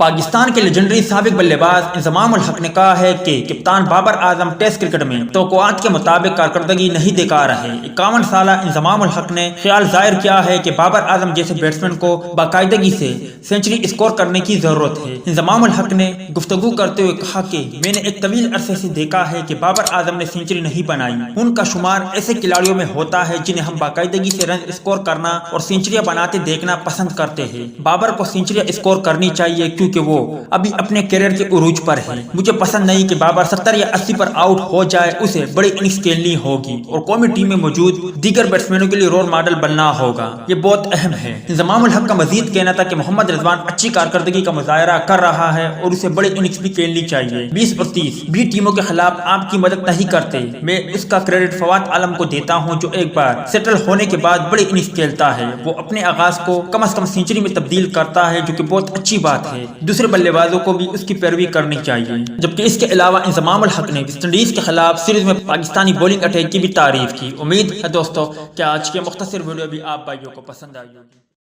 پاکستان کے لیجنڈری سابق بلے باز انضمام الحق نے کہا ہے کہ کپتان بابر اعظم ٹیسٹ کرکٹ میں توقعات کے مطابق کارکردگی نہیں دکھا رہے۔ 51 سالہ انضمام الحق نے خیال ظاہر کیا ہے کہ بابر اعظم جیسے بیٹسمین کو باقاعدگی سے سینچری اسکور کرنے کی ضرورت ہے۔ انضمام الحق نے گفتگو کرتے ہوئے کہا کہ میں نے ایک طویل عرصے سے دیکھا ہے کہ بابر اعظم نے سینچری نہیں بنائی۔ ان کا شمار ایسے کھلاڑیوں میں ہوتا ہے جنہیں ہم باقاعدگی سے رن اسکور کرنا اور سینچریاں بناتے دیکھنا پسند کرتے ہیں۔ بابر کو سینچریاں اسکور کرنی چاہیے کیونکہ وہ ابھی اپنے کیریئر کے عروج پر ہے۔ مجھے پسند نہیں کہ بابر 70 یا 80 پر آؤٹ ہو جائے، اسے بڑی اننگز کھیلنی ہوگی اور قومی ٹیم میں موجود دیگر بیٹسمینوں کے لیے رول ماڈل بننا ہوگا، یہ بہت اہم ہے۔ انضمام الحق کا مزید کہنا تھا کہ محمد رضوان اچھی کارکردگی کا مظاہرہ کر رہا ہے اور اسے بڑی اننگز بھی کھیلنی چاہیے۔ 20 اور 30 بھی ٹیموں کے خلاف آپ کی مدد نہیں کرتے۔ میں اس کا کریڈٹ فواد عالم کو دیتا ہوں جو ایک بار سیٹل ہونے کے بعد بڑی اننگز کھیلتا ہے۔ وہ اپنے آغاز کو کم از کم سینچری میں تبدیل کرتا ہے جو کہ بہت اچھی بات ہے۔ دوسرے بلے بازوں کو بھی اس کی پیروی کرنی چاہیے۔ جبکہ اس کے علاوہ انضمام الحق نے ویسٹ انڈیز کے خلاف سیریز میں پاکستانی بولنگ اٹیک کی بھی تعریف کی۔ امید ہے دوستو کہ آج کے مختصر ویڈیو بھی آپ بھائیوں کو پسند آئی ہوگی۔